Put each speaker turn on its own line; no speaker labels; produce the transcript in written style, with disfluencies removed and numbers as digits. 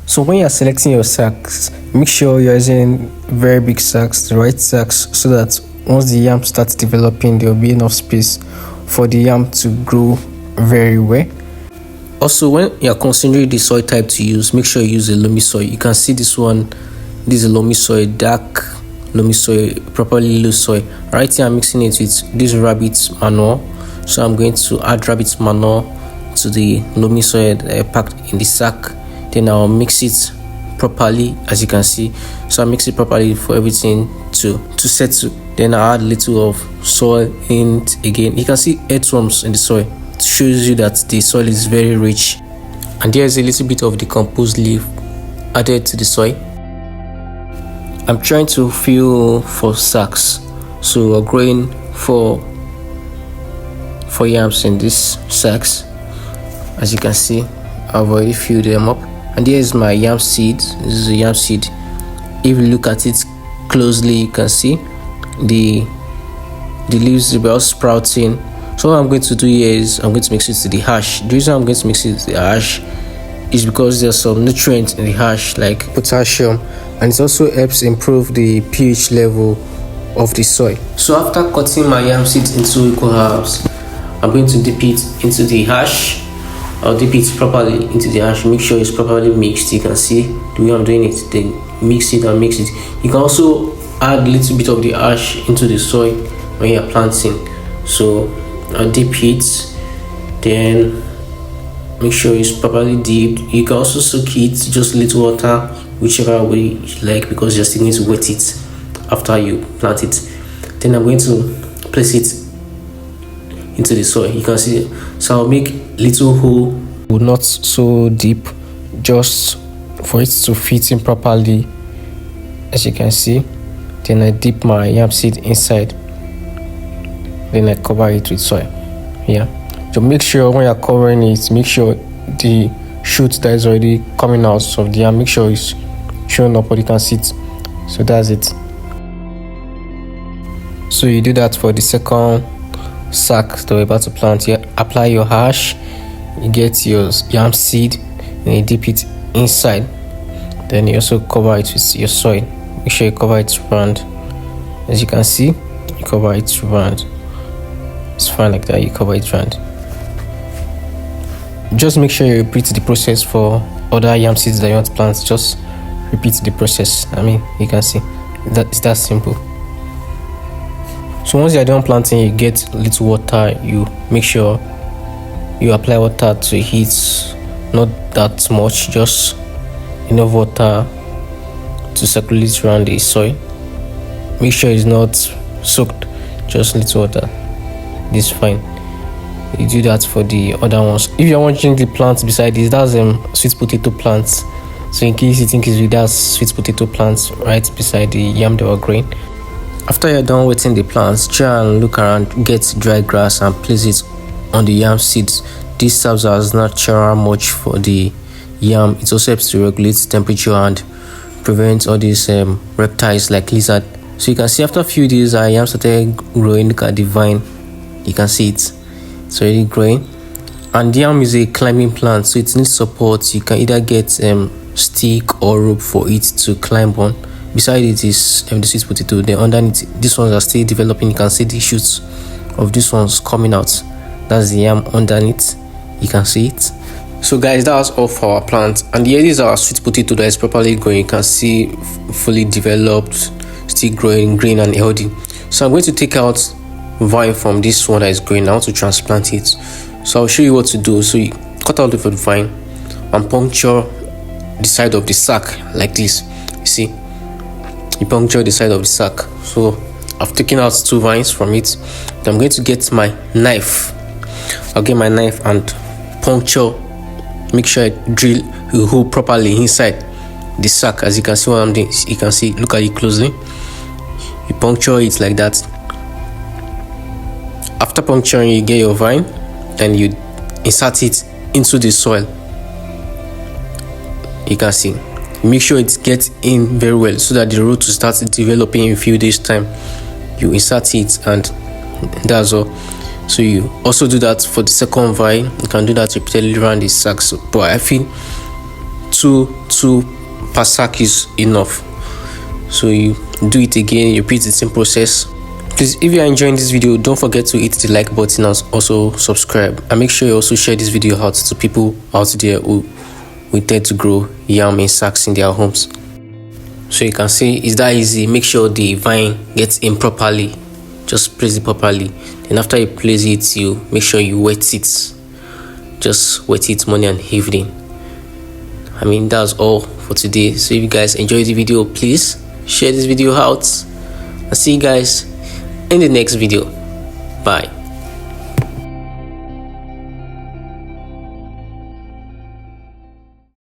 So when you're selecting your sacks, make sure you're using very big sacks, the right sacks, so that once the yam starts developing, there will be enough space for the yam to grow very well. Also, when you're considering the soil type to use, make sure you use a loamy soil. You can see this one, this is a loamy soil, dark loamy soil, properly loose soil. Right here I'm mixing it with this rabbit manure, so I'm going to add rabbit manure to the loamy soil that I packed in the sack. Then I'll mix it properly, as you can see. So I mix it properly for everything to settle. Then I add a little of soil in it again. You can see earthworms in the soil. It shows you that the soil is very rich. And there's a little bit of decomposed leaf added to the soil. I'm trying to fill 4 sacks, so we're growing 4 yams in these sacks. As you can see, I've already filled them up. And here's my yam seed. This is a yam seed. If you look at it closely, you can see the leaves are all sprouting. So what I'm going to do here is I'm going to mix it to the ash. The reason I'm going to mix it to the ash is because there's some nutrients in the ash, like potassium, and it also helps improve the pH level of the soil. So after cutting my yam seeds into equal halves, I'm going to dip it into the ash. I'll dip it properly into the ash. Make sure it's properly mixed. You can see the way I'm doing it. Then mix it and mix it. You can also add a little bit of the ash into the soil when you're planting. So I'll dip it, then make sure it's properly dipped. You can also soak it, just a little water, whichever way you like, because you still need to wet it after you plant it. Then I'm going to place it into the soil. You can see, so I'll make little hole, not so deep, just for it to fit in properly, as you can see. Then I dip my yam seed inside, then I cover it with soil. So make sure when you're covering it, make sure the shoot that is already coming out of the yam, make sure it's showing up, or you can see it. So that's it. So you do that for the second sack that we're about to plant. You apply your ash, you get your yam seed, and you dip it inside. Then you also cover it with your soil. Make sure you cover it round. As you can see, you cover it round. It's fine like that. You cover it round. Just make sure you repeat the process for other yam seeds that you want to plant. Just repeat the process. I mean, you can see that it's that simple. So once you're done planting, you get a little water. You make sure you apply water to it, not that much, just enough water to circulate around the soil. Make sure it's not soaked, just little water. This is fine. You do that for the other ones. If you're watching the plants beside this, that's sweet potato plants. So in case you think it's with that sweet potato plants right beside the yam that we're growing. After you're done wetting the plants, try and look around, get dry grass and place it on the yam seeds. This serves as natural mulch for the yam. It also helps to regulate temperature and prevent all these reptiles like lizard. So you can see after a few days, our yam started growing. Look at the vine. You can see it's already growing. And yam is a climbing plant, so it needs support. You can either get stick or rope for it to climb on. Beside it is the sweet potato. Then underneath, these ones are still developing. You can see the shoots of these ones coming out. That's the yam underneath. You can see it. So guys, that's all for our plant. And here is our sweet potato that is properly growing. You can see fully developed, still growing, green and healthy. So I'm going to take out vine from this one that is growing. I want to transplant it. So I'll show you what to do. So you cut out the vine and puncture the side of the sack like this. You see, you puncture the side of the sack. So I've taken out 2 vines from it. Then I'm going to get my knife. I'll get my knife and puncture. Make sure I drill a hole properly inside the sack. As you can see what I'm doing, you can see, look at it closely. You puncture it like that. After puncturing, you get your vine and you insert it into the soil. You can see, make sure it gets in very well so that the root will start developing in a few days time. You insert it and that's all. So you also do that for the second vine. You can do that repeatedly around the sack. But I feel two per sack is enough. So you do it again, you repeat the same process. Please, if you are enjoying this video, don't forget to hit the like button and also subscribe, and make sure you also share this video out to people out there who intend to grow yam in sacks in their homes. So you can see it's that easy. Make sure the vine gets in properly, just place it properly. Then after you place it, you make sure you wet it, just wet it morning and evening. I mean, that's all for today. So if you guys enjoyed the video, please share this video out. I'll see you guys in the next video. Bye.